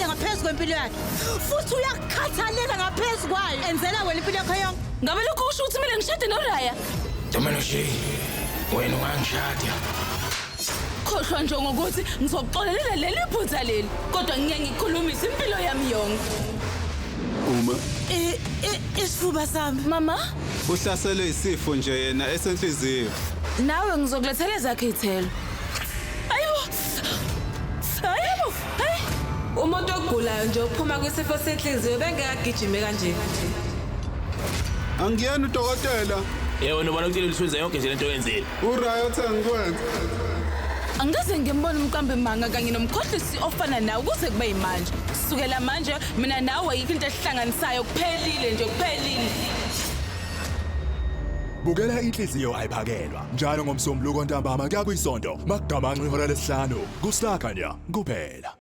ngaphezu kwempilo yakhe futhi uyakhathalela ngaphezu kwayo enzela wena impilo yakho yonke. Ngabe lokho kusho ukuthi kumele ngishade noRaya? Domino Shay, wena ungangishada. Khohlwa nje ngokuthi ngizokuxolelela leli phutha leli, kodwa ngeke ngikhulumise impilo yami yonke. Uma Isifuba sami. Mama, uhlaselwe isifo nje yena esenhliziyo. nawe ngizokulethela ezakhe izithelo. Ayibo! Ayibo! Hey! Umuntu ogulayo nje uphuma kwisifo senhliziyo bengekagijime kanje. Angiyena udokotela. Yebo ubona ukuthi lihlwiza yonke nje lento oyenzile. URaya uthe ngikwenza. Angeze ngimbone umqambi manga kanye nomkhohlisi ofana nawe kuze kube yimanje. Sukela manje mina nawe ayikho into ehlanganisayo kuphelile nje kuphelile. Bukela inhliziyo ayiphakelwa njalo ngomsombuluko ntambama kuya kwisonto. Magamanxe ihora lesihlanu. Kusihlakanya kuphela.